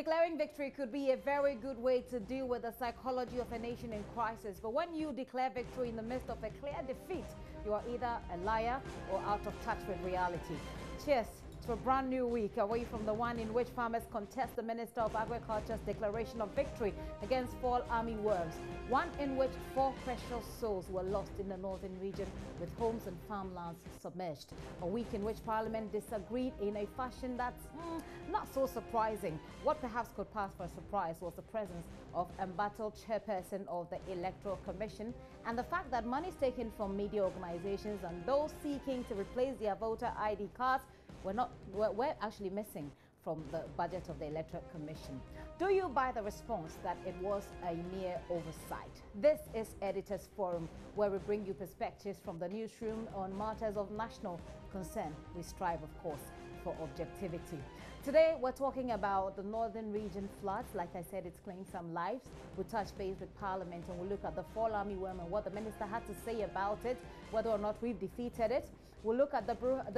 Declaring victory could be a very good way to deal with the psychology of a nation in crisis. But when you declare victory in the midst of a clear defeat, you are either a liar or out of touch with reality. Cheers to a brand new week, away from the one in which farmers contest the Minister of Agriculture's declaration of victory against fall armyworms. One in which 4 precious souls were lost in the northern region, with homes and farmlands submerged. A week in which Parliament disagreed in a fashion that's not so surprising. What perhaps could pass for a surprise was the presence of embattled chairperson of the Electoral Commission and the fact that money taken from media organizations and those seeking to replace their voter ID cards were actually missing from the budget of the Electoral Commission. Do you buy the response that it was a mere oversight? This is Editors Forum, where we bring you perspectives from the newsroom on matters of national concern. We strive, of course, for objectivity. Today, we're talking about the northern region floods. Like I said, it's claimed some lives. We'll touch base with Parliament and we'll look at the fall armyworm and what the minister had to say about it, whether or not we've defeated it. We'll look at the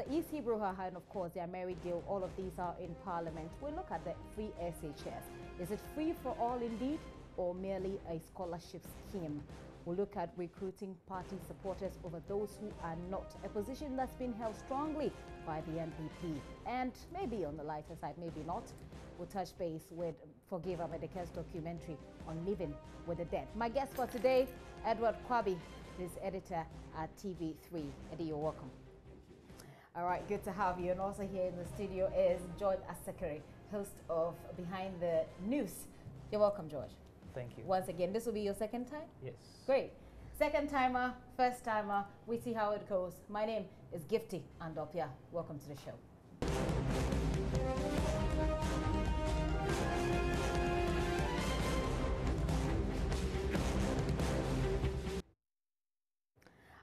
EC brouhaha and, of course, the Ameri deal. All of these are in Parliament. We'll look at the free SHS. Is it free for all indeed, or merely a scholarship scheme? We'll look at recruiting party supporters over those who are not, a position that's been held strongly by the NPP. And maybe on the lighter side, maybe not. We'll touch base with Forgive America's documentary on living with the dead. My guest for today, Edward Kwabi, is editor at TV3. Eddie, you're welcome. All right, good to have you. And also here in the studio is George Asekere, host of Behind the News. You're welcome, George. Thank you. Once again, this will be your second time? Yes. Great. Second timer, first timer, we see how it goes. My name is Gifty Andopia. Welcome to the show.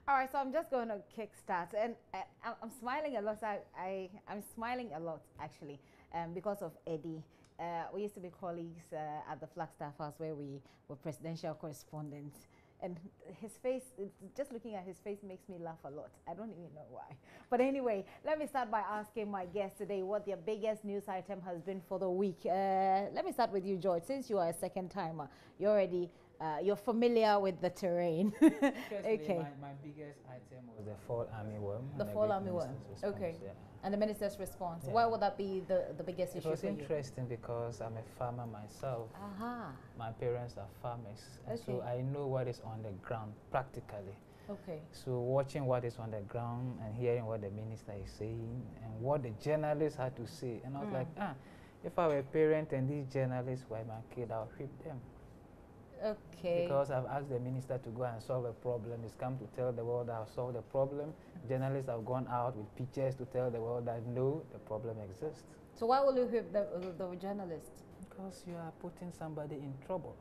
All right, so I'm just going to kickstart, and I'm smiling a lot. I'm smiling a lot, actually, because of Eddie. We used to be colleagues at the Flagstaff House, where we were presidential correspondents. And his face, just looking at his face makes me laugh a lot. I don't even know why. But anyway, let me start by asking my guests today what their biggest news item has been for the week. Let me start with you, George. Since you are a second timer, you're already you're familiar with the terrain. Okay. My biggest item was the fall armyworm. The fall armyworm. Okay. Yeah. And the minister's response. Yeah. Why would that be the biggest issue for you? It was interesting because I'm a farmer myself. My parents are farmers. And so I know what is on the ground practically. Okay. So watching what is on the ground and hearing what the minister is saying and what the journalists had to say. And I was like, if I were a parent and these journalists were my kid, I'll whip them. Okay. Because I've asked the minister to go and solve a problem. He's come to tell the world I've solved the problem. Journalists have gone out with pictures to tell the world that no, the problem exists. So why will you whip the journalists? Because you are putting somebody in trouble.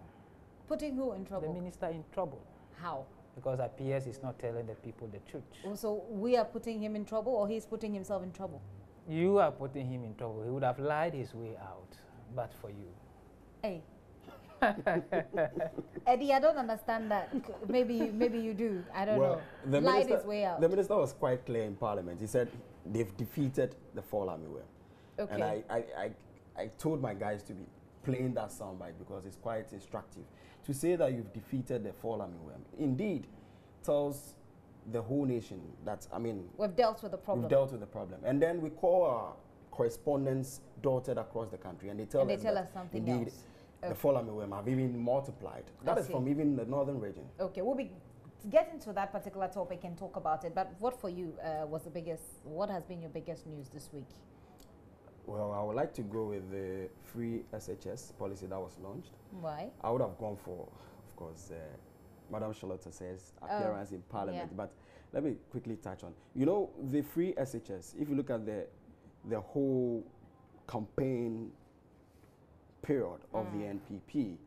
Putting who in trouble? The minister in trouble. How? Because appears he's not telling the people the truth. Oh, so we are putting him in trouble, or he's putting himself in trouble? You are putting him in trouble. He would have lied his way out, but for you. Hey. Eddie, I don't understand that. Maybe you do. I don't know. Lied his way out. The minister was quite clear in Parliament. He said they've defeated the fall armyworm. Okay. And I told my guys to be playing that soundbite because it's quite instructive. To say that you've defeated the fall armyworm indeed tells the whole nation that, I mean, we've dealt with the problem. We've dealt with the problem. And then we call our correspondents dotted across the country and they tell us something indeed else. The fall armyworm have even multiplied. That is from even the northern region. Okay, we'll be get into that particular topic and talk about it. But what for you was the biggest? What has been your biggest news this week? Well, I would like to go with the free SHS policy that was launched. Why? I would have gone for, of course, Madam Charlotte says appearance in Parliament. Yeah. But let me quickly touch on. You know, the free SHS. If you look at the whole campaign period of the NPP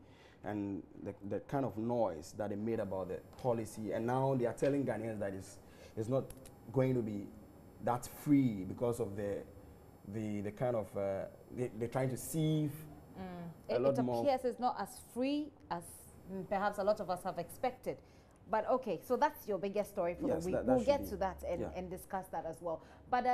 and the kind of noise that they made about the policy, and now they are telling Ghanaians that it's not going to be that free because of the kind of they're trying to sieve a lot more. It appears it's not as free as perhaps a lot of us have expected. But okay, so that's your biggest story for the week. We'll get to that and discuss that as well. But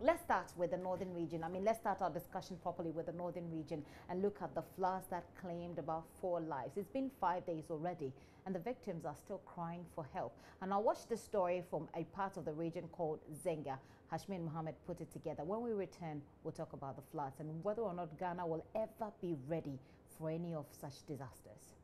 let's start with the northern region. I mean, let's start our discussion properly with the northern region and look at the floods that claimed about 4 lives. It's been 5 days already, and the victims are still crying for help. And I'll watch this story from a part of the region called Zenga. Hashmin Mohammed put it together. When we return, we'll talk about the floods and whether or not Ghana will ever be ready for any of such disasters.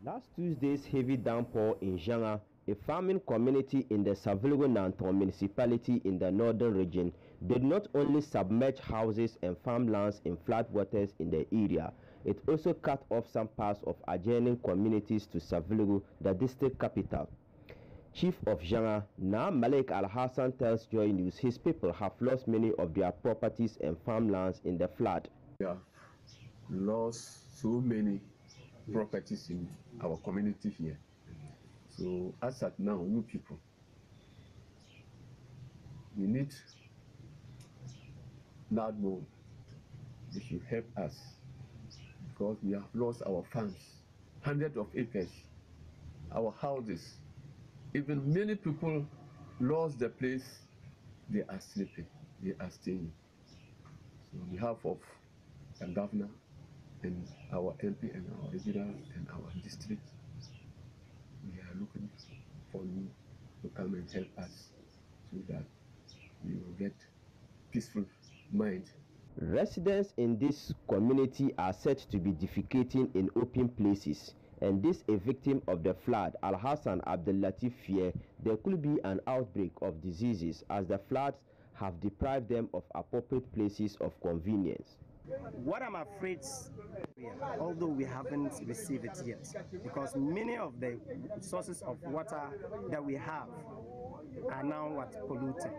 Last Tuesday's heavy downpour in Janga, a farming community in the Savulgo-Nanton municipality in the northern region, did not only submerge houses and farmlands in floodwaters in the area, it also cut off some parts of adjoining communities to Savulgo, the district capital. Chief of Janga, Na Malik Al-Hassan, tells Joy News his people have lost many of their properties and farmlands in the flood. We have lost so many properties in our community here. So as at now, you people, we need NADMO. They should help us because we have lost our farms, hundreds of acres, our houses. Even many people lost the place they are sleeping, they are staying. So on behalf of the governor and our MP and our regional and our district, we are looking for you to come and help us so that we will get peaceful mind. Residents in this community are said to be defecating in open places, and this a victim of the flood. Al-Hassan Abdul Latif fear there could be an outbreak of diseases as the floods have deprived them of appropriate places of convenience. What I'm afraid, although we haven't received it yet, because many of the sources of water that we have are now polluted.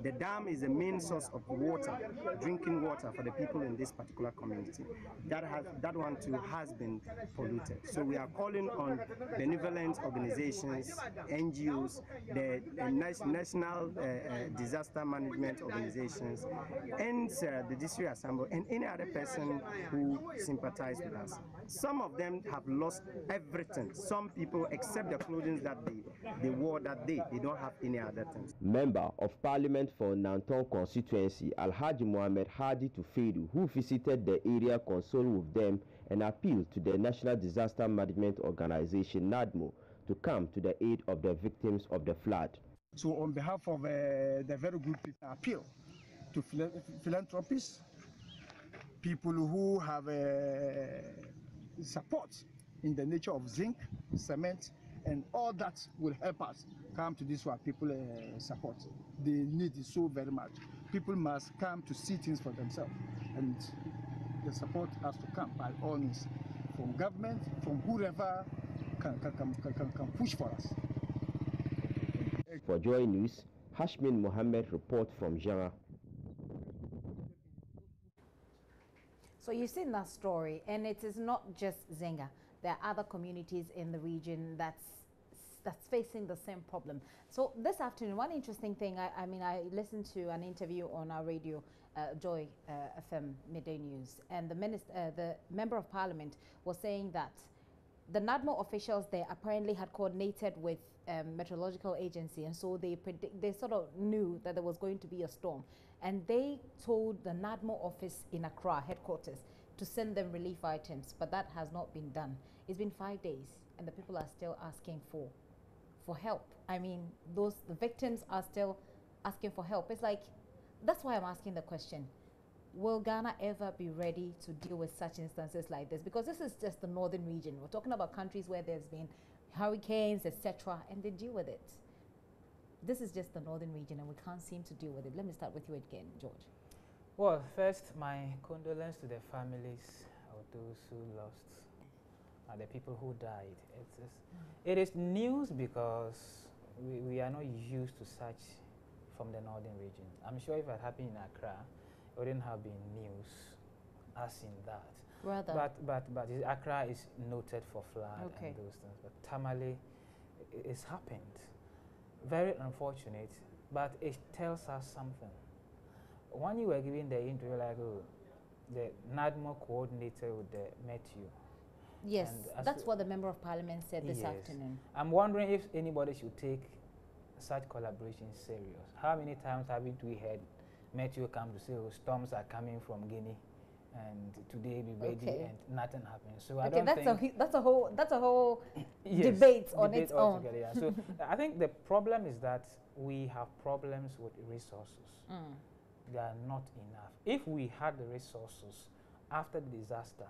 The dam is the main source of water, drinking water for the people in this particular community. That one too has been polluted. So we are calling on benevolent organizations, NGOs, the national disaster management organizations, and the district assembly, and any other person who sympathize with us. Some of them have lost everything. Some people, except the clothing that they wore that day, they don't have any other things. Member of Parliament for Nanton constituency, Alhaji Mohamed Hadi Tufedu, who visited the area, consoled with them and appealed to the National Disaster Management Organization, NADMO, to come to the aid of the victims of the flood. So on behalf of the very good people, I appeal to philanthropists, people who have support in the nature of zinc, cement, and all that will help us come to this one. People support. They need it so very much. People must come to see things for themselves, and the support has to come by all means, from government, from whoever can push for us. For Joy News, Hashmin Mohammed reports from Janga. So you've seen that story, and it is not just Zenga. There are other communities in the region that's facing the same problem. So this afternoon, one interesting thing, I listened to an interview on our radio, Joy FM Midday News, and the member of parliament was saying that the NADMO officials there apparently had coordinated with meteorological agency, and so they sort of knew that there was going to be a storm, and they told the NADMO office in Accra headquarters to send them relief items, but that has not been done. It's been 5 days, and the people are still asking for help. I mean, the victims are still asking for help. It's like, that's why I'm asking the question, will Ghana ever be ready to deal with such instances like this? Because this is just the northern region. We're talking about countries where there's been hurricanes, etc., and they deal with it. This is just the northern region, and we can't seem to deal with it. Let me start with you again, George. Well, first, my condolences to the families of those who lost, the people who died. It is news because we are not used to such from the northern region. I'm sure if it had happened in Accra, it wouldn't have been news as in that. Rather. But Accra is noted for flood and those things. But Tamale, it's happened. Very unfortunate, but it tells us something. When you were giving the interview, like, oh, the NADMO coordinator with the Matthew, Yes, that's what the Member of Parliament said this afternoon. I'm wondering if anybody should take such collaboration serious. How many times haven't we heard Matthew come to say, oh, storms are coming from Guinea, and today be ready, and nothing happens. So I don't think that's a whole debate on its own. Yeah. So I think the problem is that we have problems with resources. They are not enough. If we had the resources after the disaster,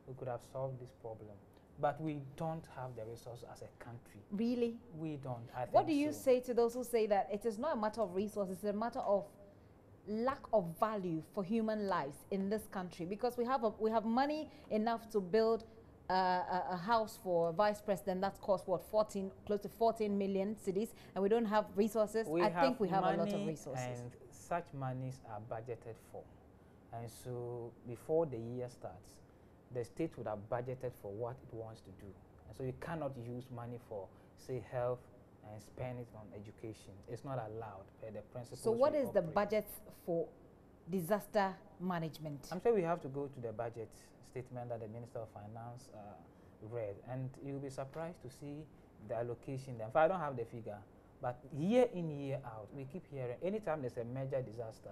we could have solved this problem. But we don't have the resources as a country. Really? We don't. What do you say to those who say that it is not a matter of resources, it's a matter of lack of value for human lives in this country? Because we have money enough to build a house for vice president that's cost what, close to 14 million cedis, and we don't have resources. I think we have a lot of resources. And such monies are budgeted for. And so before the year starts, the state would have budgeted for what it wants to do. And so you cannot use money for, say, health and spend it on education. It's not allowed per the principles. So what is the budget for disaster management? I'm sure we have to go to the budget statement that the Minister of Finance read, and you'll be surprised to see the allocation. In fact, I don't have the figure, but year in, year out, we keep hearing, anytime there's a major disaster,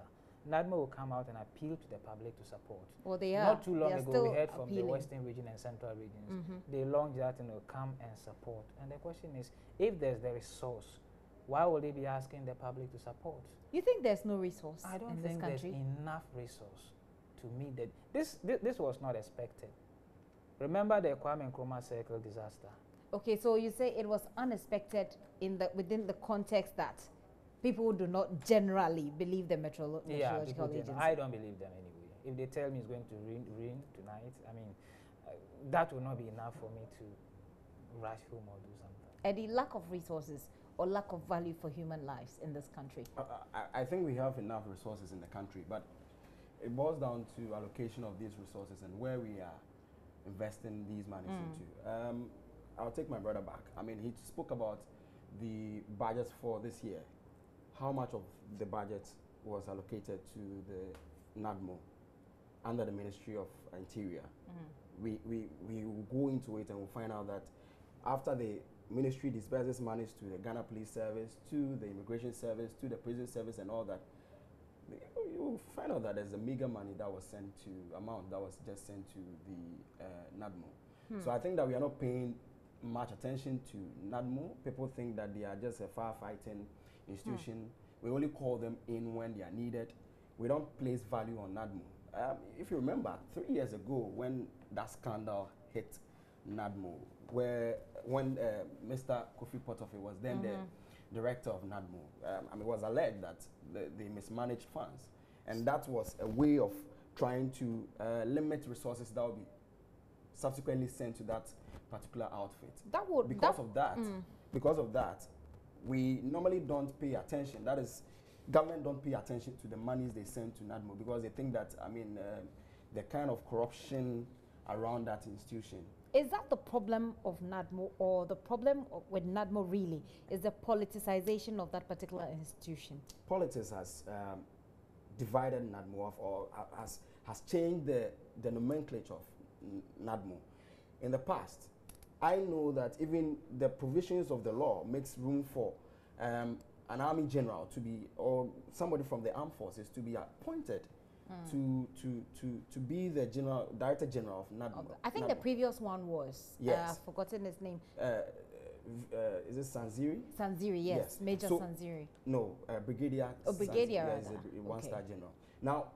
NADMO will come out and appeal to the public to support. Well, they are. Not too long ago, we heard from the Western region and Central regions. They launched that and will come and support. And the question is, if there's the resource, why will they be asking the public to support? You think there's no resource I don't in think this country? There's enough resource to meet that. This was not expected. Remember the Kwame Nkrumah Circle disaster? Okay, so you say it was unexpected within the context that people do not generally believe the meteorological agency. I don't believe them anyway. If they tell me it's going to rain tonight, I mean, that will not be enough for me to rush home or do something. Eddie, lack of resources or lack of value for human lives in this country? I think we have enough resources in the country, but it boils down to allocation of these resources and where we are investing these monies into. I'll take my brother back. I mean, he spoke about the budgets for this year. How much of the budget was allocated to the NADMO under the Ministry of Interior? We will go into it and we'll find out that after the ministry disperses monies to the Ghana Police Service, to the Immigration Service, to the Prison Service and all that, you will find out that there's a meager money that was sent to, amount that was just sent to the NADMO. So I think that we are not paying much attention to NADMO. People think that they are just a firefighting institution. We only call them in when they are needed. We don't place value on NADMO. If you remember, 3 years ago when that scandal hit NADMO, when Mr. Kofi Potofe was then the director of NADMO, I mean, it was alleged that they mismanaged funds. And that was a way of trying to limit resources that will be subsequently sent to that particular outfit. Because of that, we normally don't pay attention. That is, government don't pay attention to the monies they send to NADMO because they think that, I mean, the kind of corruption around that institution. Is that the problem of NADMO, or the problem with NADMO really is the politicization of that particular institution? Politics has divided NADMO off, or has changed the nomenclature of NADMO. In the past, I know that even the provisions of the law makes room for an army general to be, or somebody from the armed forces to be appointed to be the director general of NADMO. Okay. I think the previous one was, I've forgotten his name. Is it Sanziri? Sanziri, yes. Major Sanziri. No, Brigadier. Oh, Brigadier. Is a one-star general. Now,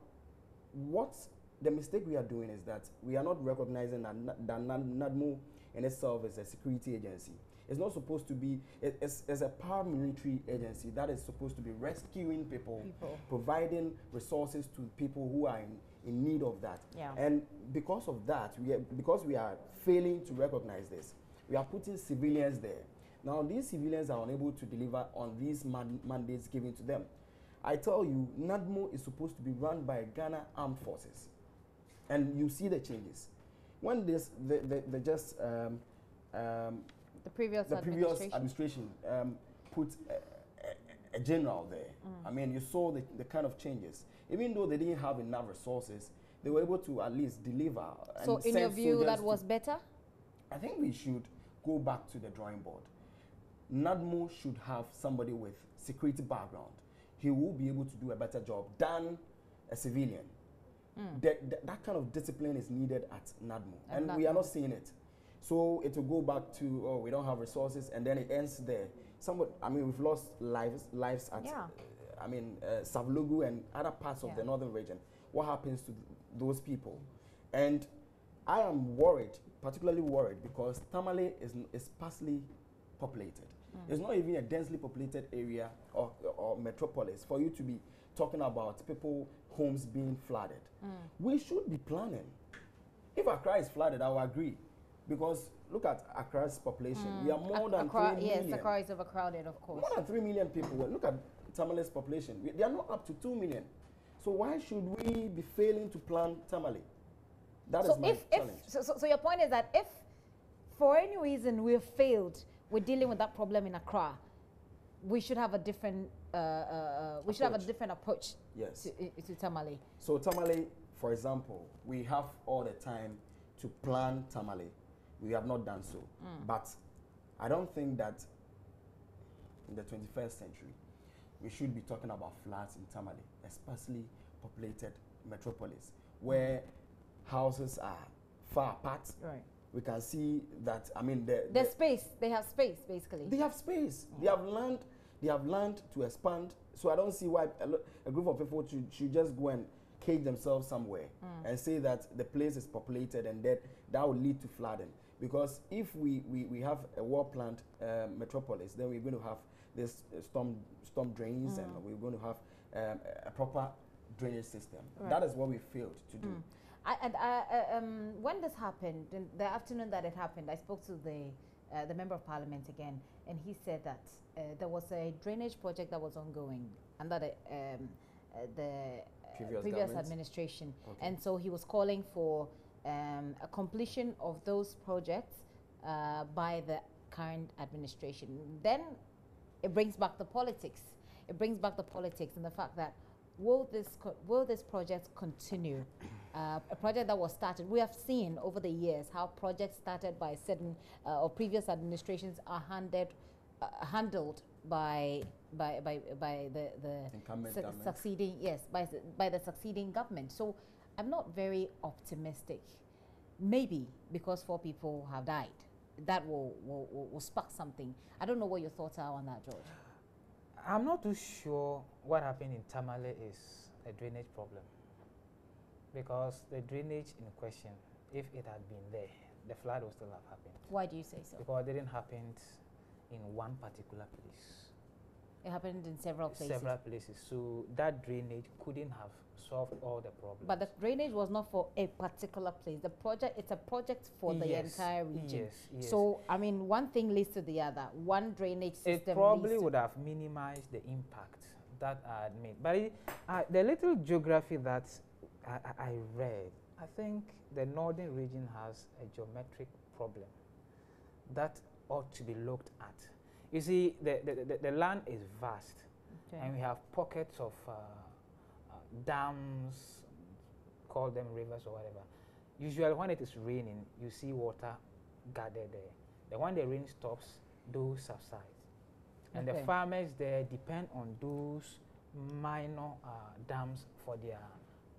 the mistake we are doing is that we are not recognizing that NADMO in itself is a security agency. It's not supposed to be, it's a paramilitary agency that is supposed to be rescuing people. Providing resources to people who are in need of that. Yeah. And because of that, because we are failing to recognize this, we are putting civilians there. Now, these civilians are unable to deliver on these mandates given to them. I tell you, NADMO is supposed to be run by Ghana Armed Forces. And you see the changes. When the previous administration put a general there, I mean, you saw the kind of changes. Even though they didn't have enough resources, they were able to at least deliver. So in your view, that was better? I think we should go back to the drawing board. NADMO should have somebody with security background. He will be able to do a better job than a civilian. That kind of discipline is needed at NADMO, and we are not seeing it. So it will go back to, oh, we don't have resources, and then it ends there. We've lost lives at, Savlugu and other parts of the northern region. What happens to those people? And I am worried, particularly worried, because Tamale is sparsely populated. It's not even a densely populated area or metropolis for you to be talking about homes being flooded. We should be planning. If Accra is flooded, I will agree. Because look at Accra's population. We are more than 3 million. Yes, Accra is overcrowded, of course. More than 3 million people. Well, look at Tamale's population. They are not up to 2 million. So why should we be failing to plan Tamale? That is my challenge. So your point is that if, for any reason, we've failed with dealing with that problem in Accra, we should have a different approach. Yes. To Tamale. So Tamale, for example, we have all the time to plan Tamale. We have not done so. But I don't think that in the 21st century, we should be talking about floods in Tamale, especially populated metropolis, where houses are far apart. Right. We can see that, the space, they have space, basically. They have space. They have land to expand. So I don't see why a group of people should just go and cage themselves somewhere and say that the place is populated and that will lead to flooding. Because if we have a well-planned metropolis, then we're going to have this storm drains and we're going to have a proper drainage system. Right. That is what we failed to do. When this happened, in the afternoon that it happened, I spoke to the Member of Parliament again, and he said that there was a drainage project that was ongoing under the previous administration. Okay. And so he was calling for a completion of those projects by the current administration. Then it brings back the politics. It brings back the politics and the fact that will this project continue? A project that was started. We have seen over the years how projects started by certain or previous administrations are handled by the succeeding by the succeeding government. So I'm not very optimistic. Maybe because 4 people have died, that will spark something. I don't know what your thoughts are on that, George. I'm not too sure what happened in Tamale is a drainage problem, because the drainage in question, if it had been there, the flood would still have happened. Why do you say so? Because it didn't happen in one particular place. It happened in several places. Several places. So that drainage couldn't have solved all the problems. But the drainage was not for a particular place. The project, it's a project for the entire region. Yes. So, one thing leads to the other. One drainage system it probably would have minimized the impact that I had made. But the little geography that I read, I think the northern region has a geometric problem that ought to be looked at. You see, the land is vast, and we have pockets of dams, call them rivers or whatever. Usually when it is raining, you see water gathered there. Then when the rain stops, those subside. And the farmers there depend on those minor dams for their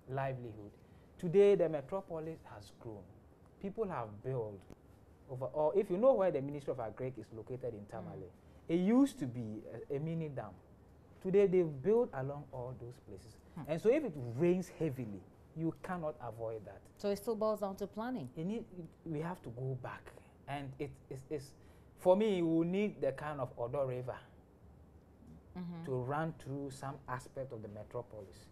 livelihood. Today, the metropolis has grown. People have built overall. If you know where the Ministry of Agric is located in Tamale, it used to be a mini dam. Today, they've built along all those places. And so if it rains heavily, you cannot avoid that. So it still boils down to planning. We have to go back. And it's for me, we need the kind of Odo River to run through some aspect of the metropolis,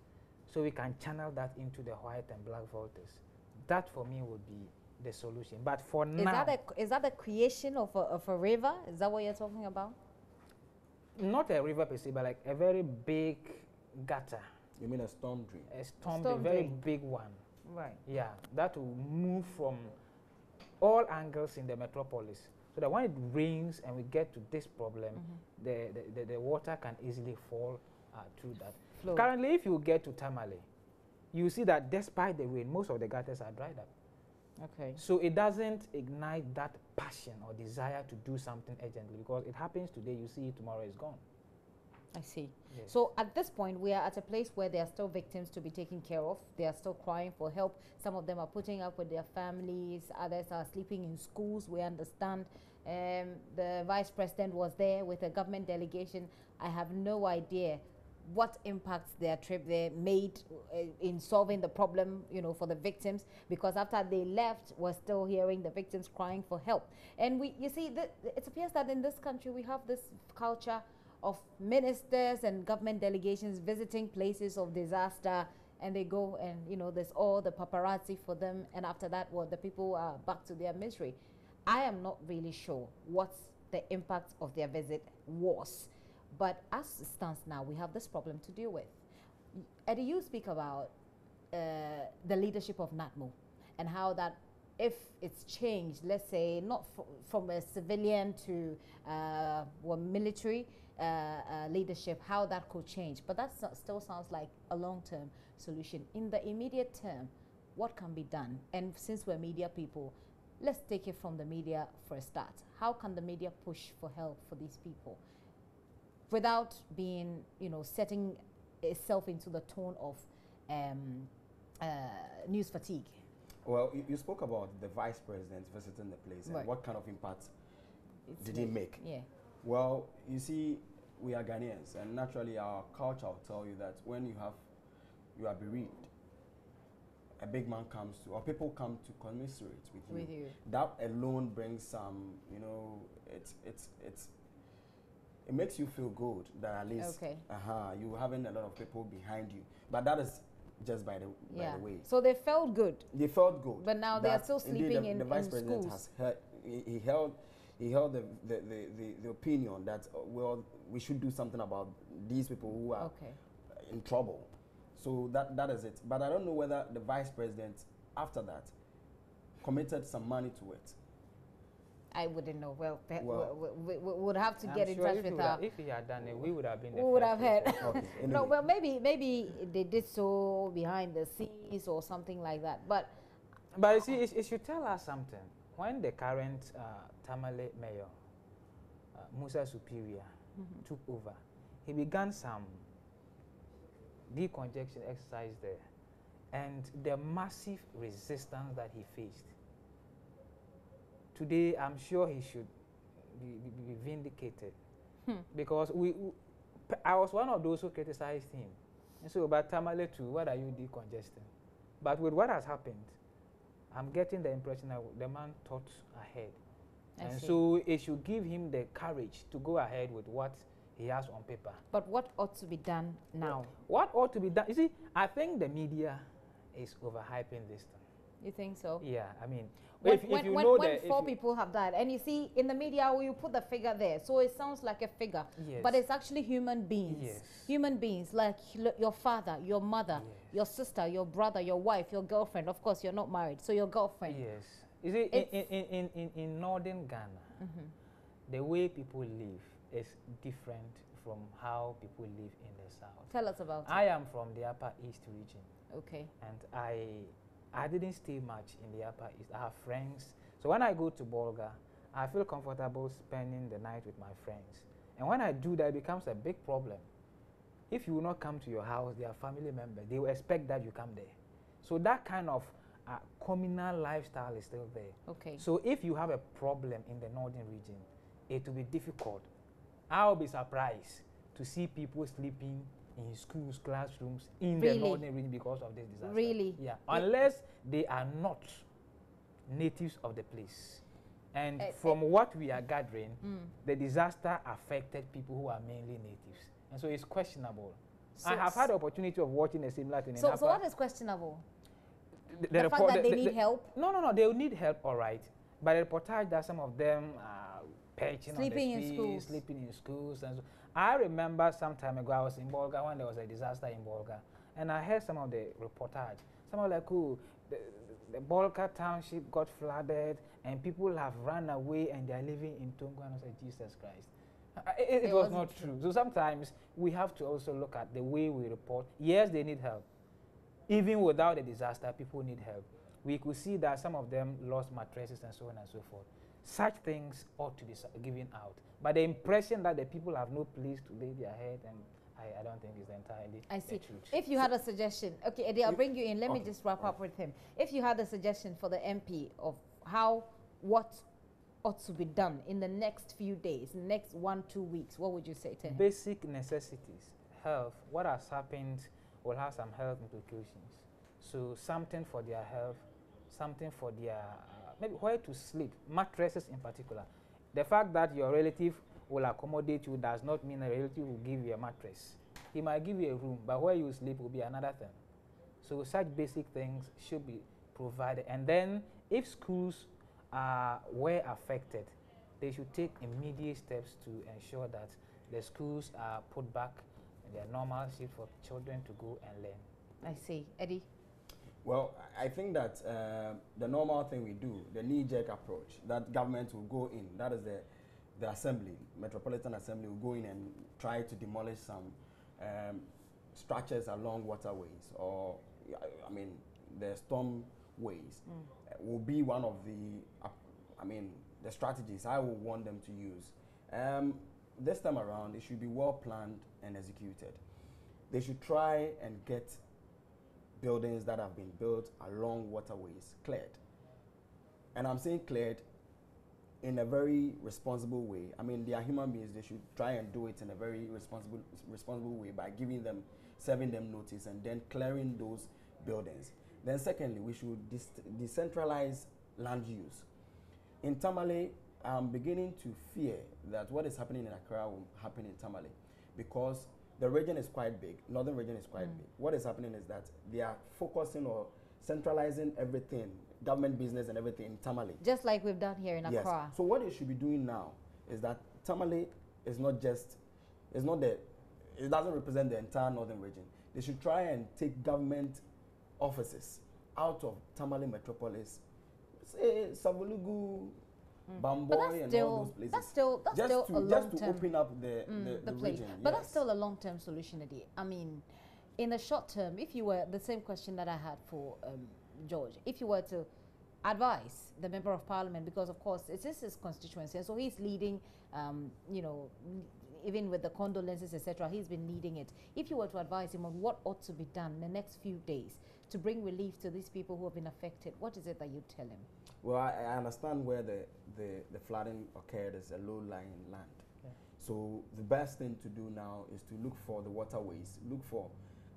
so we can channel that into the white and black waters. That for me would be the solution. But for now, is that the creation of a river? Is that what you're talking about? Not a river per se, but like a very big gutter. You mean a storm drain? A storm drain, very big one. Right. Yeah, that will move from all angles in the metropolis, so that when it rains and we get to this problem, the water can easily fall through that. Flow. Currently, if you get to Tamale, you see that despite the rain, most of the gutters are dried up. Okay. So it doesn't ignite that passion or desire to do something urgently, because it happens today, you see it tomorrow, it's gone. I see. Yes. So at this point, we are at a place where there are still victims to be taken care of. They are still crying for help. Some of them are putting up with their families. Others are sleeping in schools. We understand. The vice president was there with a government delegation. I have no idea what impacts their trip there made in solving the problem, you know, for the victims, because after they left, we're still hearing the victims crying for help. And you see, it appears that in this country we have this culture of ministers and government delegations visiting places of disaster, and they go and, you know, there's all the paparazzi for them, and after that, well, the people are back to their misery. I am not really sure what the impact of their visit was, but as it stands now, we have this problem to deal with. Eddie, you speak about the leadership of NATMO and how that, if it's changed, let's say not from a civilian to military leadership, how that could change. But that still sounds like a long-term solution. In the immediate term, what can be done? And since we're media people, let's take it from the media for a start. How can the media push for help for these people without being, you know, setting itself into the tone of news fatigue? Well, you spoke about the vice president visiting the place, and what kind of impact did he make? Yeah. Well, you see, we are Ghanaians, and naturally our culture will tell you that when you are bereaved, a big man comes to, or people come to commiserate with you. That alone brings some, you know, it makes you feel good that at least you having a lot of people behind you. But that is just by the way. So they felt good. They felt good. But now they are still sleeping in the vice president schools. Has he held the opinion that well, we should do something about these people who are in trouble. So that is it. But I don't know whether the vice president after that committed some money to it. I wouldn't know. Well, we would have to get in touch with her. If he had done it, we would have been. We would have heard. Okay, anyway. No, well, maybe they did so behind the scenes or something like that. But you see, it should tell us something. When the current Tamale mayor, Musa Superior, took over, he began some decongestion exercise there, and the massive resistance that he faced. Today, I'm sure he should be vindicated, because I was one of those who criticized him. And so, about Tamale too, what are you decongesting? But with what has happened, I'm getting the impression that the man thought ahead. And so it should give him the courage to go ahead with what he has on paper. But what ought to be done now? What ought to be done? You see, I think the media is overhyping this thing. You think so? Yeah, I mean, when four people have died, and you see in the media you put the figure there, so it sounds like a figure, but it's actually human beings. Yes. Human beings like your father, your mother, your sister, your brother, your wife, your girlfriend. Of course, you're not married, so your girlfriend. Yes. You see, in northern Ghana, the way people live is different from how people live in the south. Tell us about it. I am from the Upper East region. Okay. And I didn't stay much in the Upper East. I have friends. So when I go to Bolga, I feel comfortable spending the night with my friends. And when I do that, it becomes a big problem. If you will not come to your house, they are family members. They will expect that you come there. So that kind of communal lifestyle is still there. Okay. So if you have a problem in the northern region, it will be difficult. I'll be surprised to see people sleeping in schools, classrooms in the northern region because of this disaster. Really? Yeah. Unless they are not natives of the place. And from what we are gathering, the disaster affected people who are mainly natives. And so it's questionable. So I have had the opportunity of watching a similar thing. So what is questionable? The fact that they need help? No, they will need help, all right. But the reportage that some of them are perching on the streets, sleeping in schools. And so I remember some time ago, I was in Bolga when there was a disaster in Bolga. And I heard some of the reportage. Some were like, oh, the Bolga township got flooded and people have run away and they're living in Tongo. And I said, Jesus Christ. It was not true. So sometimes we have to also look at the way we report. Yes, they need help. Even without a disaster, people need help. we could see that some of them lost mattresses and so on and so forth. Such things ought to be given out. But the impression that the people have no place to lay their head, and I don't think is entirely the truth. If you had a suggestion, okay, Eddie, I'll bring you in. Let me just wrap up with him. If you had a suggestion for the MP of what ought to be done in the next few days, next 1-2 weeks, what would you say to him? Basic necessities, health. What has happened will have some health implications. So something for their health, something for their maybe where to sleep, mattresses in particular. The fact that your relative will accommodate you does not mean a relative will give you a mattress. He might give you a room, but where you sleep will be another thing. So such basic things should be provided. And then if schools were affected, they should take immediate steps to ensure that the schools are put back in their normal shape for children to go and learn. I see. Eddie? Well, I think that the normal thing we do, the knee-jerk approach, that government will go in, that is the assembly, Metropolitan Assembly will go in and try to demolish some structures along waterways, or, I mean, the stormways will be one of the strategies I will want them to use. This time around, it should be well planned and executed. They should try and get buildings that have been built along waterways cleared. And I'm saying cleared in a very responsible way. I mean, they are human beings. They should try and do it in a very responsible way by serving them notice and then clearing those buildings. Then secondly, we should decentralize land use. In Tamale, I'm beginning to fear that what is happening in Accra will happen in Tamale, because the region is quite big, northern region is quite big. What is happening is that they are focusing or centralizing everything, government business and everything in Tamale. Just like we've done here in Accra. Yes. So what they should be doing now is that Tamale is not just, it doesn't represent the entire northern region. They should try and take government offices out of Tamale metropolis, say Savulugu, Bamboy and all those places. That's still a long-term. Just to open up the place. region. But that's still a long-term solution, Eddie. I mean, in the short term, if you were, the same question that I had for George, if you were to advise the Member of Parliament, because of course it is his constituency, and so he's leading, you know, even with the condolences, etc., he's been leading it. If you were to advise him on what ought to be done in the next few days to bring relief to these people who have been affected, what is it that you'd tell him? Well, I understand where the flooding occurred is a low-lying land. Yeah. So the best thing to do now is to look for the waterways, look for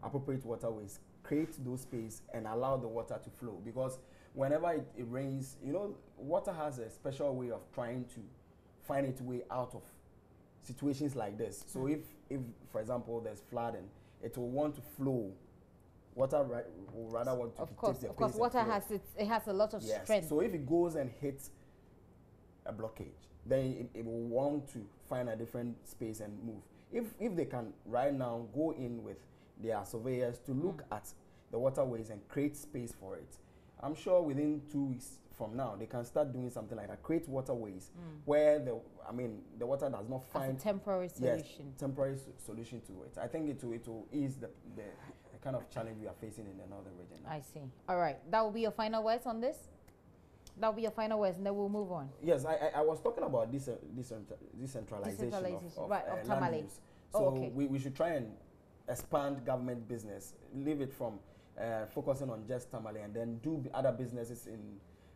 appropriate waterways, create those space and allow the water to flow. Because whenever it rains, you know, water has a special way of trying to find its way out of situations like this. So if for example, there's flooding, it will want to flow. Water will rather want to take the place. Of course, water has a lot of strength. So if it goes and hits a blockage, then it will want to find a different space and move. If they can right now go in with their surveyors to look at the waterways and create space for it, I'm sure within 2 weeks from now they can start doing something like that. Create waterways where the water does not find a temporary solution. Yes, temporary solution to it. I think it will ease the kind of challenge we are facing in the northern region now. I see. All right, that will be your final words on this. That will be your final words, and then we'll move on. Yes, I was talking about decentralization of Tamale. land use. So we should try and expand government business, leave it from focusing on just Tamale, and then do other businesses in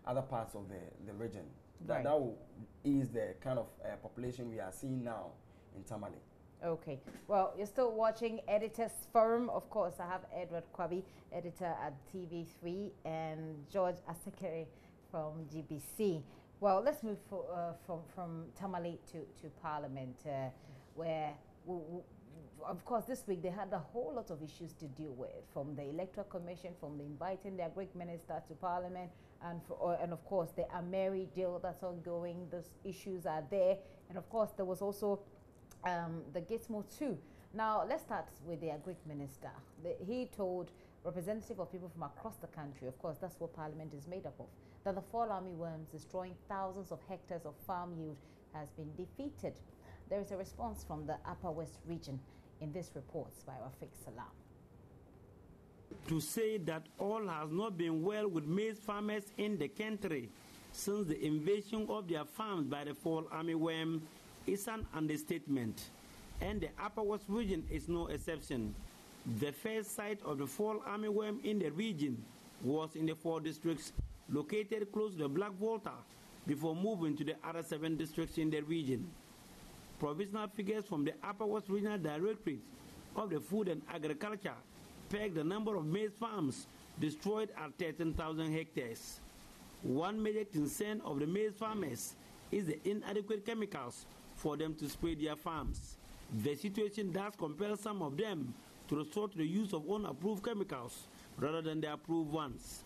other parts of the region. That will ease the kind of population we are seeing now in Tamale. Okay. Well, you're still watching Editors Forum. Of course, I have Edward Kwabi, editor at TV3, and George Asekere from GBC. Well, let's move from Tamale to Parliament, where of course, this week they had a whole lot of issues to deal with, from the Electoral Commission, from the inviting their Greek minister to Parliament, and of course the Ameri deal that's ongoing. Those issues are there, and of course there was also the Gizmo too. Now let's start with the Greek minister. He told representatives of people from across the country, of course that's what Parliament is made up of, that the fall armyworms destroying thousands of hectares of farm yield has been defeated. There is a response from the Upper West region in this report by Rafik Salam. to say that all has not been well with maize farmers in the country since the invasion of their farms by the fall armyworm is an understatement, and the Upper West region is no exception. The first site of the fall armyworm in the region was in the 4 districts located close to the Black Volta before moving to the other 7 districts in the region. Provisional figures from the Upper West Regional Directorate of the Food and Agriculture peg the number of maize farms destroyed at 13,000 hectares. One major concern of the maize farmers is the inadequate chemicals for them to spray their farms. The situation does compel some of them to resort to the use of unapproved chemicals rather than the approved ones.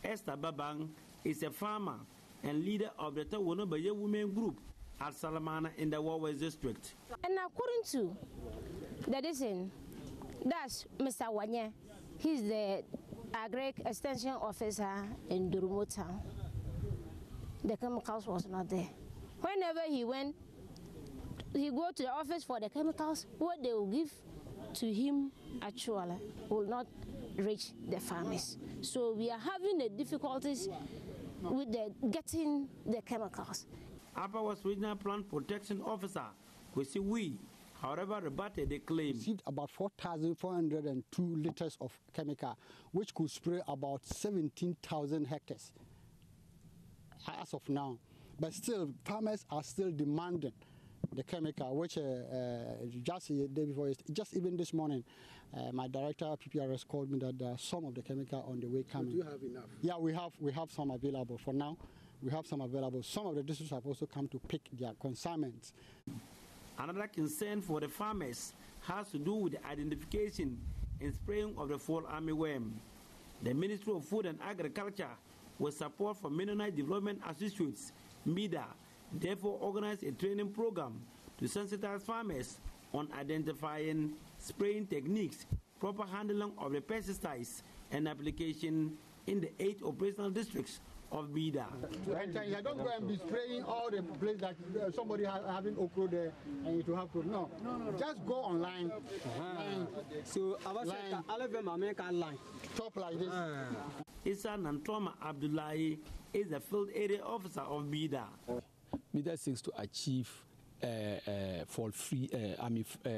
Esther Babang is a farmer and leader of the Tawonobaye Women Group at Salamana in the Wawes district. And according to the decision, that's Mr. Wanye. He's the Agri Extension Officer in Durumo Town. The chemicals was not there. Whenever he went, he go to the office for the chemicals. What they will give to him actually will not reach the farmers. So we are having the difficulties with getting the chemicals. Upper West Regional Plant Protection Officer, Kwesi, however, rebutted the claim. Received about 4,402 liters of chemical, which could spray about 17,000 hectares as of now. But still, farmers are still demanding the chemical, which just the day before, just even this morning, my director PPRS called me that there are some of the chemical on the way coming. Do you have enough? Yeah, we have some available for now. We have some available. Some of the districts have also come to pick their consignments. Another concern for the farmers has to do with the identification and spraying of the fall armyworm. The Ministry of Food and Agriculture, with support from Mennonite Development Associates, MIDA, therefore organized a training program to sensitize farmers on identifying spraying techniques, proper handling of the pesticides, and application in the 8 operational districts of BIDA. I don't go and be spraying all the place that somebody having okra there and it will have to. No. Just go online. So I was like, all of them are making a line. Top like this. Issa Nantoma Abdullahi is the field area officer of BIDA. BIDA seeks to achieve fall-free,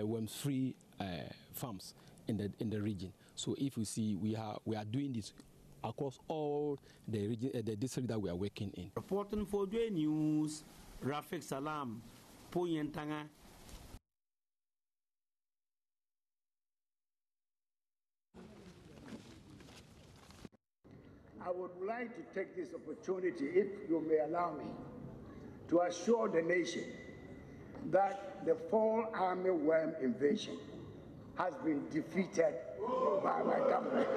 worm-free farms in the region. So if you see, we are doing this across all the region, the district that we are working in. Reporting for JoyNews, Rafik Salam, Poyentanga. I would like to take this opportunity, if you may allow me, to assure the nation that the fall armyworm invasion has been defeated by my government,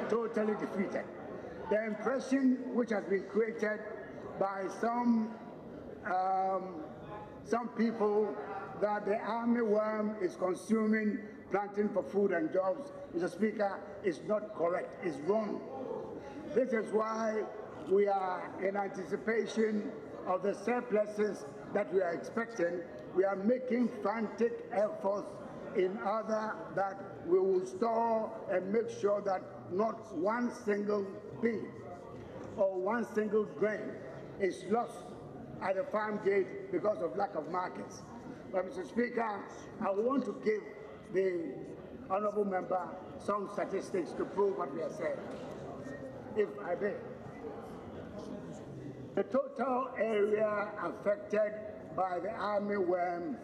totally defeated. The impression which has been created by some people that the armyworm is consuming planting for food and jobs, Mr. Speaker, is not correct, it's wrong. This is why we are in anticipation of the surpluses that we are expecting. We are making frantic efforts in order that we will store and make sure that not one single bean or one single grain is lost at the farm gate because of lack of markets. But Mr. Speaker, I want to give the honorable member some statistics to prove what we are saying, if I may. The total area affected by the armyworm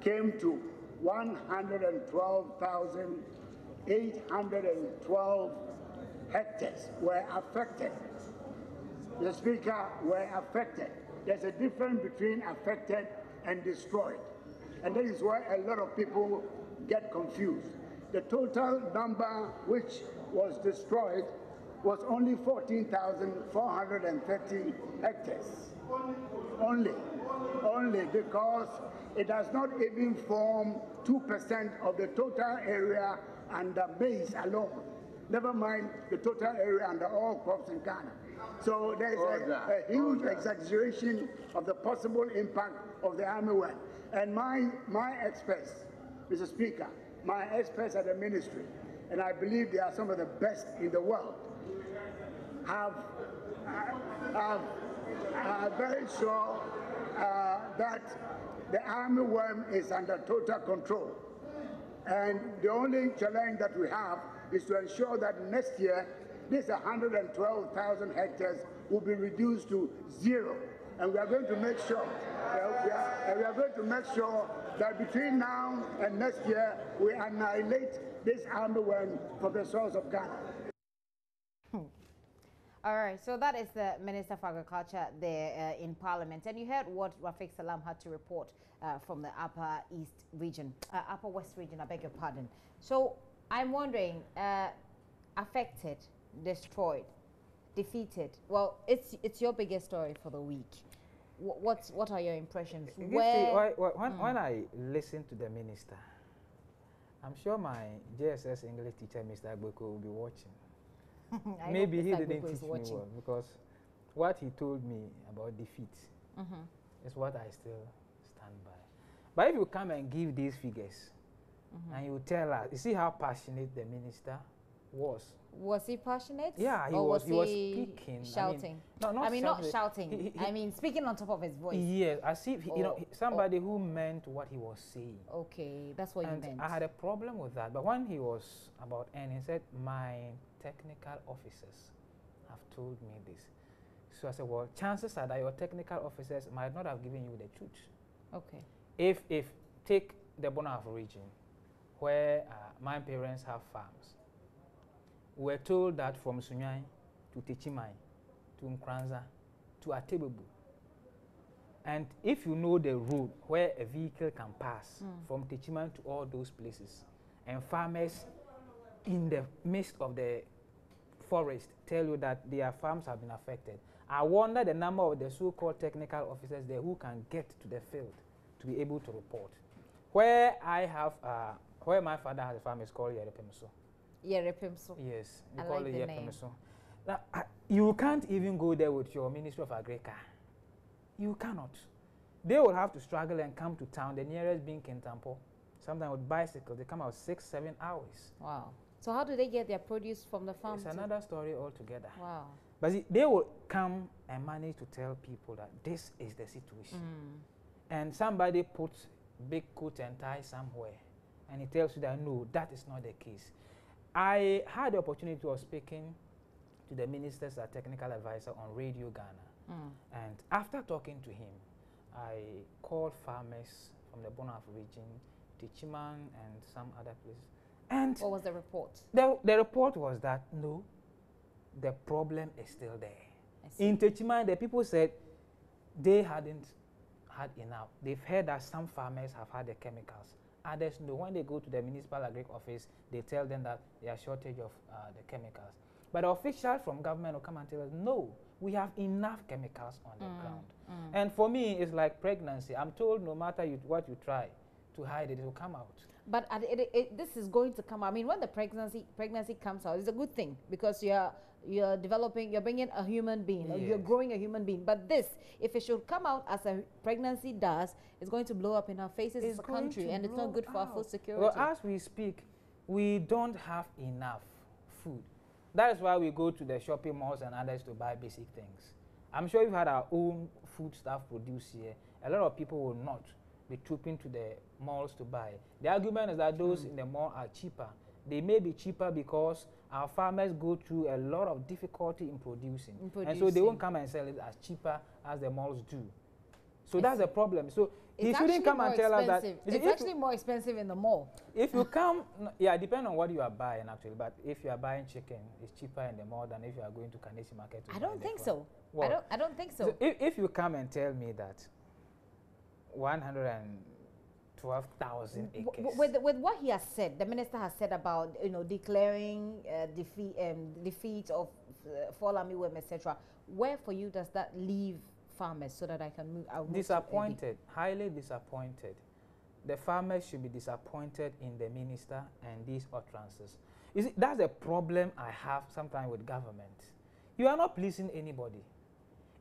came to 112,812 hectares were affected. The Speaker, were affected. There's a difference between affected and destroyed. And that is why a lot of people get confused. The total number which was destroyed was only 14,430 hectares. Only because it does not even form 2% of the total area under maize alone. Never mind the total area under all crops in Ghana. So there is a huge exaggeration of the possible impact of the armyworm. And my experts, Mr. Speaker, my experts at the ministry and I believe they are some of the best in the world, have very sure that the armyworm is under total control. And the only challenge that we have is to ensure that next year, this 112,000 hectares will be reduced to 0. And we are going to make sure that between now and next year, we annihilate this armyworm from the source of Ghana. All right, so that is the Minister for Agriculture there in Parliament. And you heard what Rafiq Salam had to report from the Upper East region, Upper West region, I beg your pardon. So I'm wondering, affected, destroyed, defeated. Well, it's your biggest story for the week. What are your impressions? When I listen to the minister, I'm sure my JSS English teacher, Mr. Agbeko, will be watching. Maybe he didn't teach me well, because what he told me about defeat is what I still stand by. But if you come and give these figures and you tell us, you see how passionate the minister was. Was he passionate? Yeah, he was speaking. Shouting? I mean, not shouting. I mean, speaking on top of his voice. Yes, as if, somebody who meant what he was saying. Okay, that's what you meant. I had a problem with that. But when he was about ending, he said, my technical officers have told me this. So I said, well, chances are that your technical officers might not have given you the truth. Okay. If take the Bonaf region, where my parents have farms, we're told that from Sunyai to Techimai to Nkranza to Atebebu. And if you know the road where a vehicle can pass from Techimai to all those places, and farmers in the midst of the forest tell you that their farms have been affected, I wonder the number of the so-called technical officers there who can get to the field to be able to report. Where I have, where my father has a farm is called Yerepemso. Yerepemso. Yes, I like the name. Now, you can't even go there with your Ministry of Agriculture. You cannot. They will have to struggle and come to town, the nearest being Kintampo. Sometimes with bicycles, they come out 6-7 hours. Wow. So how do they get their produce from the farm? It's another story altogether. Wow. But see, they will come and manage to tell people that this is the situation. And somebody puts big coat and tie somewhere, and he tells you that no, that is not the case. I had the opportunity of speaking to the minister's technical advisor on Radio Ghana. And after talking to him, I called farmers from the Bonaf region, Tichiman and some other places. And what was the report? The report was that no, the problem is still there. In Techiman, the people said they hadn't had enough. They've heard that some farmers have had the chemicals. Others know. When they go to the municipal agric office, they tell them that there are shortage of the chemicals. But the officials from government will come and tell us, no, we have enough chemicals on the ground. And for me, it's like pregnancy. I'm told no matter what you try to hide it, it will come out. But this is going to come out. I mean, when the pregnancy comes out, it's a good thing because you're developing, you're bringing a human being, yes. You're growing a human being. But this, if it should come out as a pregnancy does, it's going to blow up in our faces as a country, and it's not good for our food security. Well, as we speak, we don't have enough food. That is why we go to the shopping malls and others to buy basic things. I'm sure we've had our own food stuff produced here. A lot of people will not be trooping to the malls to buy. The argument is that those in the mall are cheaper. They may be cheaper because our farmers go through a lot of difficulty in producing. And so they won't come and sell it as cheaper as the malls do. So that's the problem. So he shouldn't come and tell us that. It's actually more expensive in the mall. If you come, yeah, depending on what you are buying actually, but if you are buying chicken, it's cheaper in the mall than if you are going to Kanesi Market. I don't think so. Well, I don't think so. So if you come and tell me that 112,000 acres. With what he has said, the minister has said about declaring defeat of fall armyworm, etc. Where for you does that leave farmers so that I can move? Disappointed, highly disappointed. The farmers should be disappointed in the minister and these utterances. You see, that's a problem I have sometimes with government. You are not pleasing anybody.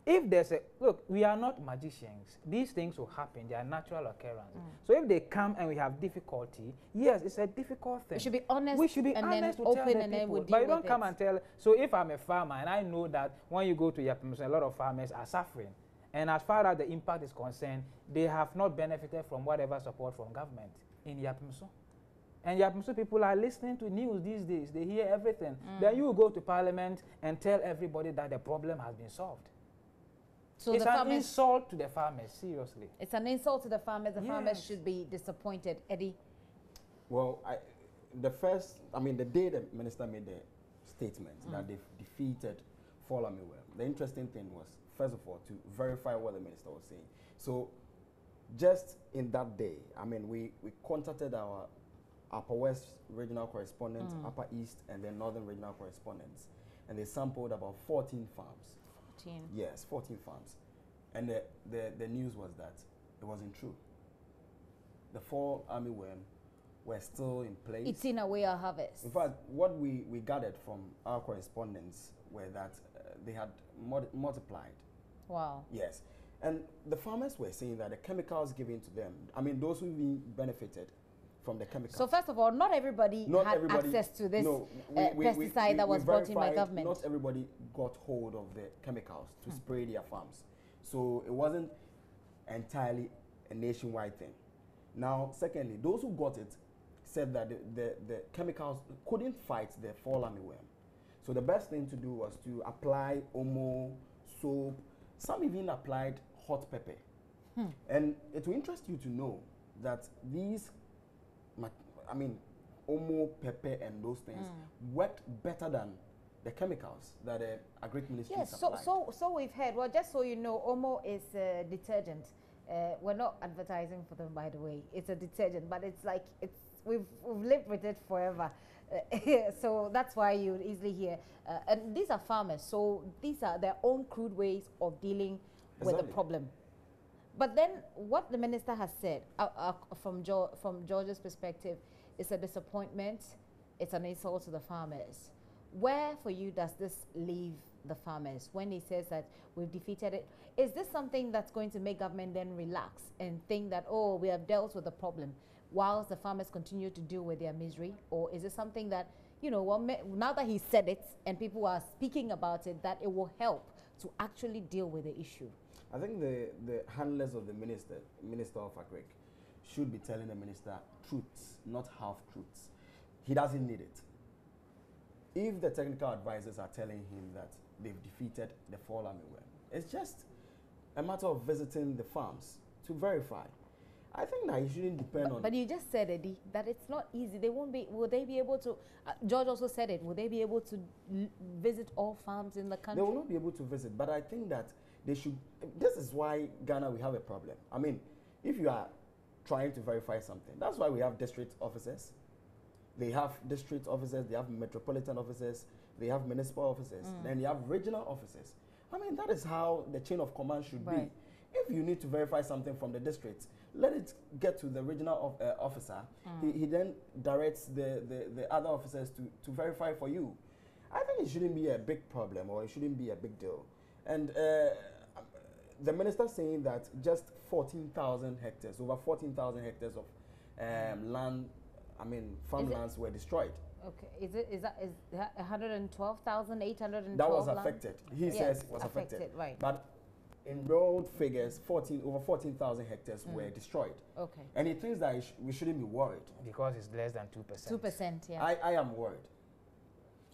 if there's a, look, we are not magicians. These things will happen. They are natural occurrences. So if they come and we have difficulty, yes, it's a difficult thing. We should be honest. We should be and honest then to open tell the and then people. we'll deal But you with don't come and tell. So if I'm a farmer and I know that when you go to Yapimso, a lot of farmers are suffering. And as far as the impact is concerned, they have not benefited from whatever support from government in Yapimso. And Yapimso people are listening to news these days. They hear everything. Then you go to parliament and tell everybody that the problem has been solved. So it's an insult to the farmers, seriously. It's an insult to the farmers. The farmers should be disappointed. Eddie? Well, the day the minister made the statement that they've defeated Fall Armyworm, the interesting thing was, first of all, to verify what the minister was saying. So just in that day, I mean, we contacted our Upper West regional correspondents, Upper East, and then Northern regional correspondents, and they sampled about 14 farms. 14? Yes, 14 farms. And the news was that it wasn't true. The Fall Armyworm were still in place. It's in a way a harvest. In fact, what we gathered from our correspondents were that they had multiplied. Wow. Yes. And the farmers were saying that the chemicals given to them, I mean, those who benefited from the chemicals. So first of all, not everybody had access to this pesticide that was brought in by government. Not everybody got hold of the chemicals to spray their farms. So it wasn't entirely a nationwide thing. Now, secondly, those who got it said that the chemicals couldn't fight the Fall Armyworm. So the best thing to do was to apply omo, soap. Some even applied hot pepper. And it will interest you to know that these, I mean, omo, pepper, and those things worked better than the chemicals that the Agric Ministry supplied. So we've heard. Well, just so you know, omo is a detergent. We're not advertising for them, by the way. It's a detergent, but it's like we've lived with it forever. So that's why you easily hear. And these are farmers, so these are their own crude ways of dealing with the problem. But then what the minister has said, from George's perspective, is a disappointment. It's an insult to the farmers. Where for you does this leave the farmers when he says that we've defeated it? Is this something that's going to make government then relax and think that, oh, we have dealt with the problem, whilst the farmers continue to deal with their misery? Or is it something that, you know, well, now that he said it and people are speaking about it, that it will help to actually deal with the issue? I think the handlers of the Minister of Agric should be telling the minister truths, not half-truths. He doesn't need it. If the technical advisors are telling him that they've defeated the Fall Armyworm, it's just a matter of visiting the farms to verify. I think that he shouldn't depend on... But you just said, Eddie, that it's not easy. They won't be... Will they be able to... George also said it. Will they be able to visit all farms in the country? They will not be able to visit, but I think that they should... This is why Ghana, we have a problem. I mean, if you are trying to verify something, that's why we have district officers. They have district officers, they have metropolitan officers, they have municipal officers, then you have regional officers. I mean, that is how the chain of command should be. If you need to verify something from the district, let it get to the regional officer. He then directs the other officers to verify for you. I think it shouldn't be a big problem, or it shouldn't be a big deal. And the minister saying that just 14,000 hectares, over 14,000 hectares of land, I mean, farmlands were destroyed. Okay, is that 112,812? That was affected. He says it was affected. Right. But in road figures, over 14,000 hectares were destroyed. Okay. And he thinks that we shouldn't be worried. Because it's less than 2%. 2%, yeah. I am worried.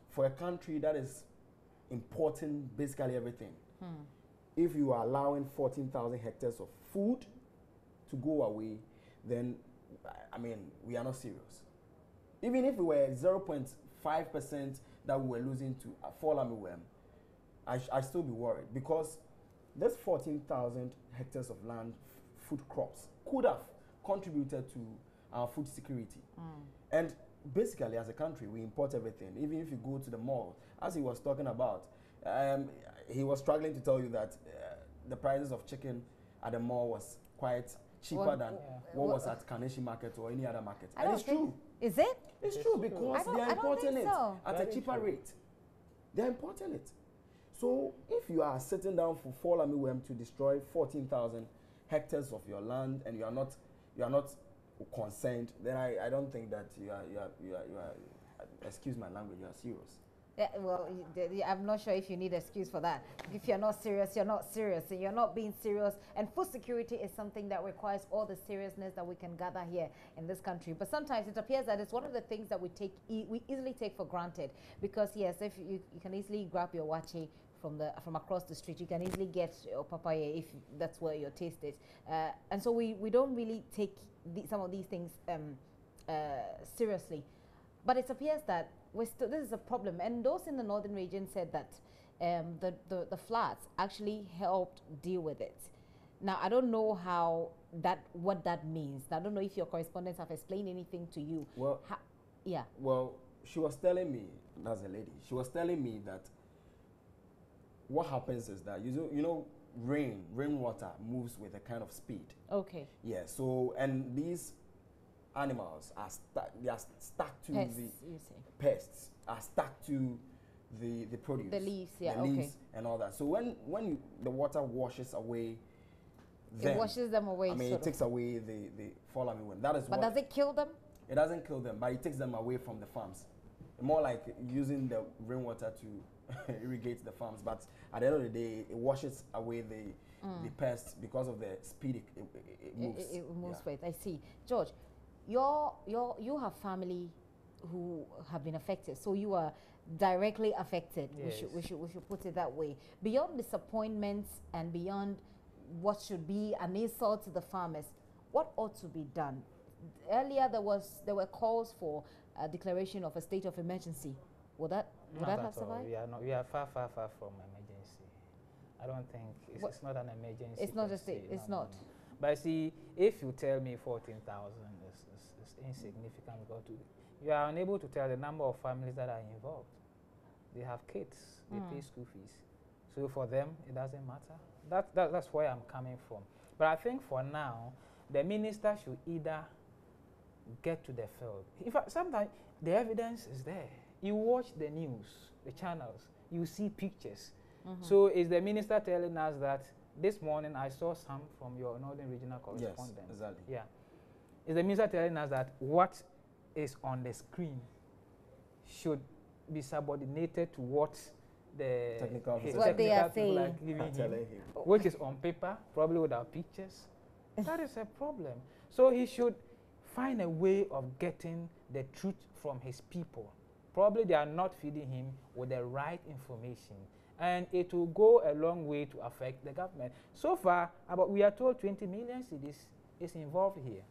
For a country that is importing basically everything, if you are allowing 14,000 hectares of food to go away, then, I mean, we are not serious. Even if we were 0.5% that we were losing to a Fall Armyworm, I still be worried, because this 14,000 hectares of land, food crops, could have contributed to our food security. And basically, as a country, we import everything. Even if you go to the mall, as he was talking about, he was struggling to tell you that the prices of chicken at the mall was quite cheaper than what was at Kaneshi market or any other market. And it's true. Is it? It's true, because they are importing it at a cheaper rate. They are importing it. So if you are sitting down for fall armyworm to destroy 14,000 hectares of your land and you are not concerned, then I don't think that you are excuse my language, you are serious. Yeah, well, I'm not sure if you need excuse for that. If you're not serious, you're not serious. And you're not being serious. And food security is something that requires all the seriousness that we can gather here in this country. But sometimes it appears that it's one of the things that we easily take for granted. Because yes, if you can easily grab your wachi from across the street, you can easily get your papaya if that's where your taste is. And so we don't really take some of these things seriously. But it appears that this is a problem, and those in the northern region said that the floods actually helped deal with it. Now, I don't know what that means. I don't know if your correspondents have explained anything to you. Well, yeah. Well, she was telling me, that's a lady, she was telling me that what happens is that, you know, rainwater moves with a kind of speed. Okay. Yeah, so, and these animals are stuck to pests, pests are stuck to the produce, the leaves, yeah, the leaves and all that. So when the water washes away, it washes them away. I mean, it takes away the fall armyworm. That is. But does it kill them? It doesn't kill them, but it takes them away from the farms. More like using the rainwater to irrigate the farms. But at the end of the day, it washes away the pests because of the speed it moves. It moves with. I see, George. You have family who have been affected, so you are directly affected. Yes. We should put it that way. Beyond disappointments and beyond what should be an insult to the farmers, what ought to be done? Earlier there were calls for a declaration of a state of emergency. Would that have survived? We are far from emergency. I don't think it's not an emergency. It's not a state. It's not. But see, if you tell me 14,000 is insignificant, because you are unable to tell the number of families that are involved. They have kids, they pay school fees. So for them, it doesn't matter. That's where I'm coming from. But I think for now, the minister should either get to the field. Sometimes the evidence is there. You watch the news, the channels, you see pictures. So is the minister telling us that this morning I saw some from your northern regional correspondent? Yes, exactly. Yeah. Is the minister telling us that what is on the screen should be subordinated to what the technical what they are saying, like giving him, which is on paper, probably without pictures? That is a problem. So he should find a way of getting the truth from his people. Probably they are not feeding him with the right information, and it will go a long way to affect the government. So far, we are told 20 million cedis is involved here.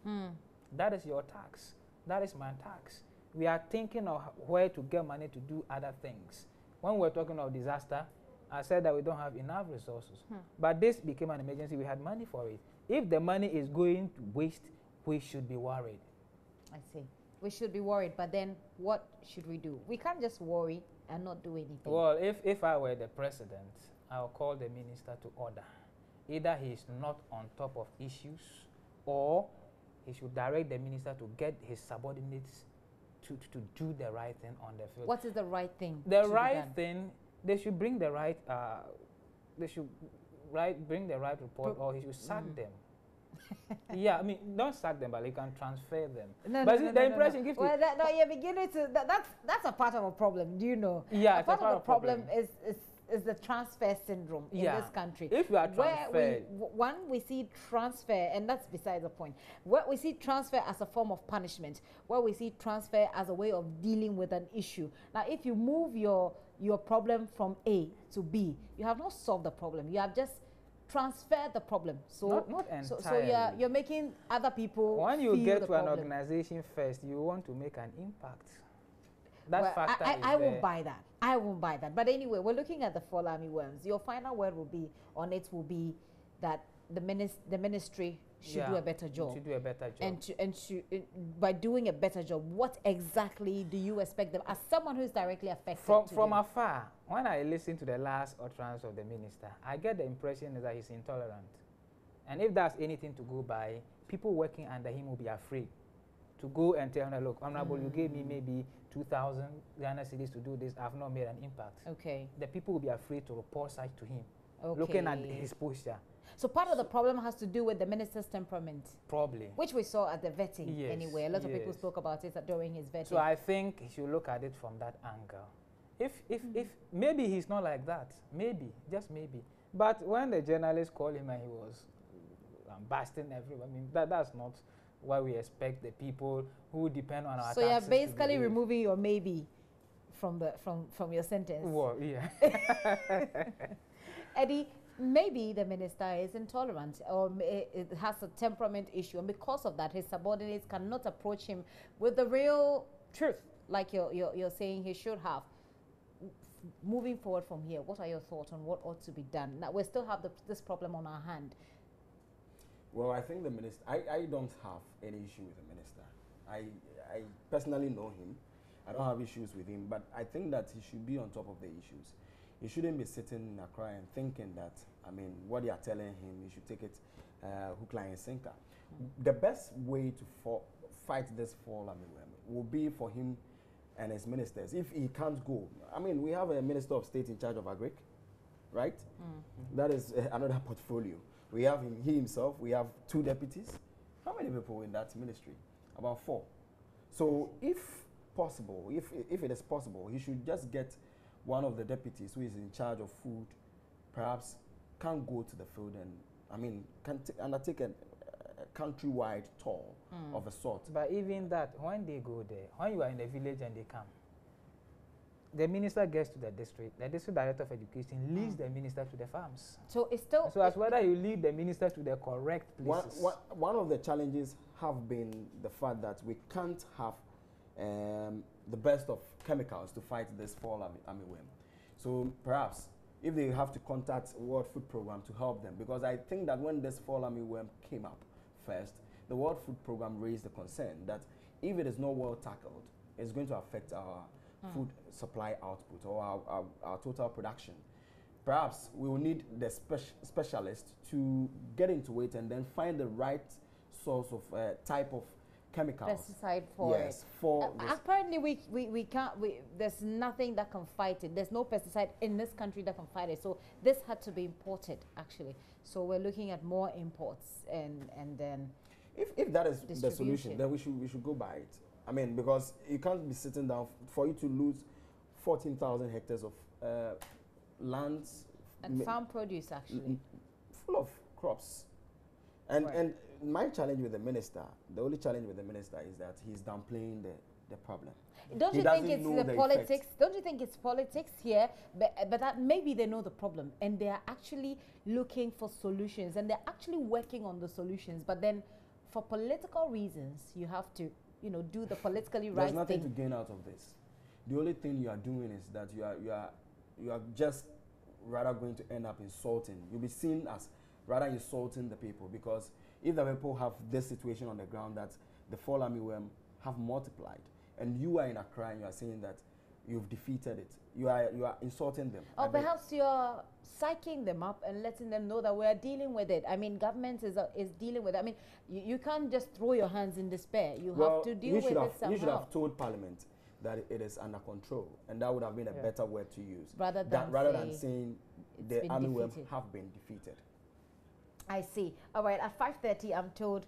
That is your tax. That is my tax. We are thinking of where to get money to do other things. When we're talking of disaster, I said that we don't have enough resources. But this became an emergency. We had money for it. If the money is going to waste, we should be worried. I see. We should be worried, but then what should we do? We can't just worry and not do anything. Well, if I were the president, I'll call the minister to order. Either he is not on top of issues, or he should direct the minister to get his subordinates to do the right thing on the field. What is the right thing? The right thing, they should bring the right, bring the right report, or he should sack them. Yeah, I mean, don't sack them, but you can transfer them. The impression gives well, you're beginning to. That's a part of a problem. Do you know? Yeah, a part of the problem is the transfer syndrome in this country. If you are transferred, we see transfer, and that's beside the point. Where we see transfer as a form of punishment, where we see transfer as a way of dealing with an issue. Now, if you move your problem from A to B, you have not solved the problem. You have just transfer the problem. So not entirely. So you're making other people. When you feel get the to an problem. organization first, you want to make an impact. That factor I won't buy that. I won't buy that. But anyway, we're looking at the fall armyworms. Your final word will be on it will be that the ministry should do a better job. Should do a better job. And by doing a better job, what exactly do you expect them, as someone who is directly affected? From afar, when I listen to the last utterance of the minister, I get the impression that he's intolerant. And if there's anything to go by, people working under him will be afraid to go and tell him, look, Honorable, you gave me maybe 2,000 Ghana cedis to do this. I've not made an impact. Okay. The people will be afraid to report such to him, okay. looking at his posture. So part of the problem has to do with the minister's temperament. Probably. Which we saw at the vetting anyway. A lot of people spoke about it during his vetting. So I think he should look at it from that angle. If maybe he's not like that, maybe, just maybe. But when the journalists called him and he was lambasting everyone, I mean, that's not what we expect the people who depend on our taxes. So you're basically removing your maybe from your sentence. Well, yeah. Eddie, maybe the minister is intolerant or it has a temperament issue, and because of that his subordinates cannot approach him with the real truth like you're saying he should have. Moving forward from here, what are your thoughts on what ought to be done? Now we still have this problem on our hand. Well, I think the minister, I don't have any issue with the minister. I personally know him. I don't have issues with him, but I think that he should be on top of the issues. He shouldn't be sitting in Accra and thinking that, I mean, what they are telling him, he should take it hook, line, and sinker. The best way to fight this fall, I mean, will be for him and his ministers. If he can't go, I mean, we have a Minister of State in charge of Agric, right? That is another portfolio. We have he himself, we have 2 deputies. How many people in that ministry? About 4. So if possible, if it is possible, he should just get one of the deputies who is in charge of food, perhaps can go to the field and, I mean, can undertake a countrywide tour of a sort. But even that, when they go there, when you are in the village and they come, the minister gets to the district director of education leads the minister to the farms. So it's still... So as whether you lead the minister to the correct places. One of the challenges have been the fact that we can't have the best of chemicals to fight this fall armyworm. So perhaps if they have to contact World Food Program to help them, because I think that when this fall armyworm came up first, the World Food Program raised the concern that if it is not well tackled, it's going to affect our food supply output or our total production. Perhaps we will need the specialist to get into it and then find the right source of type of chemicals. Pesticide for it. Apparently we can't, there's nothing that can fight it. There's no pesticide in this country that can fight it. So this had to be imported actually. So we're looking at more imports and then if that is the solution, then we should go by it. I mean, because you can't be sitting down for you to lose 14,000 hectares of lands and farm produce actually full of crops. And my challenge with the minister, the only challenge with the minister is that he's downplaying the problem. Don't you think it's the politics? Don't you think it's politics here? But that maybe they know the problem and they are actually looking for solutions and they're actually working on the solutions. But then, for political reasons, you have to, do the politically right thing. There's nothing to gain out of this. The only thing you are doing is that you are just rather going to end up insulting. You'll be seen as rather insulting the people, because if the people have this situation on the ground that the fall armyworm have multiplied, and you are in Accra and you are saying that you've defeated it, you are insulting them. Or perhaps you're psyching them up and letting them know that we're dealing with it. I mean, government is dealing with it. I mean, you can't just throw your hands in despair. You have to deal with it somehow. You should have told Parliament that it is under control, and that would have been a better word to use rather than saying the armyworm have been defeated. I see. All right, at 5:30, I'm told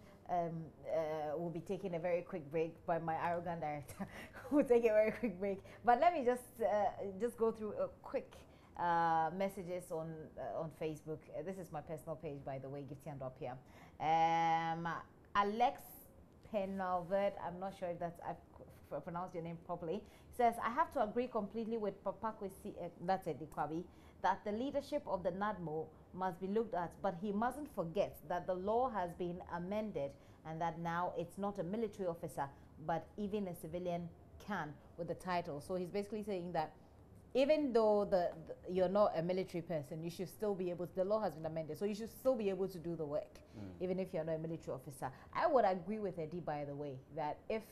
we'll be taking a very quick break by my arrogant director. We'll take a very quick break. But let me just go through a quick messages on Facebook. This is my personal page, by the way, gov't and up here. Alex Penalvert, I'm not sure if I've pronounced your name properly, says, I have to agree completely with Papa Kwesi, that's it, Dikwabi, that the leadership of the NADMO must be looked at, but he mustn't forget that the law has been amended and that now it's not a military officer, but even a civilian can with the title. So he's basically saying that even though you're not a military person, you should still be able to, the law has been amended, so you should still be able to do the work, even if you're not a military officer. I would agree with Eddie, by the way, that if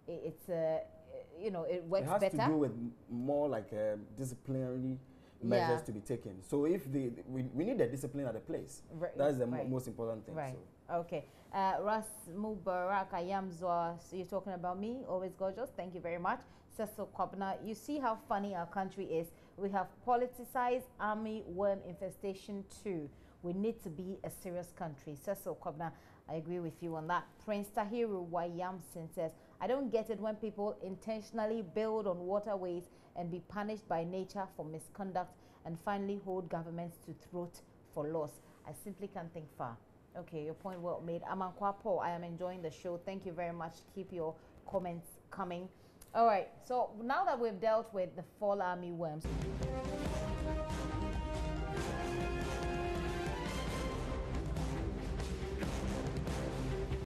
it's it works better. It has to do with more like disciplinary measures to be taken. So if we need the discipline at the place, that's the most important thing. Right. So. Okay. Ras Mubarak Ayamzwa, so you're talking about me, always gorgeous. Thank you very much. Cecil Kwabna, you see how funny our country is. We have politicized army worm infestation too. We need to be a serious country. Cecil Kwabna, I agree with you on that. Prince Tahiru Wayamson says, I don't get it when people intentionally build on waterways and be punished by nature for misconduct and finally hold governments to throat for loss. I simply can't think far. Okay, your point well made. Amankwapo, I am enjoying the show. Thank you very much. Keep your comments coming. All right, so now that we've dealt with the fall army worms,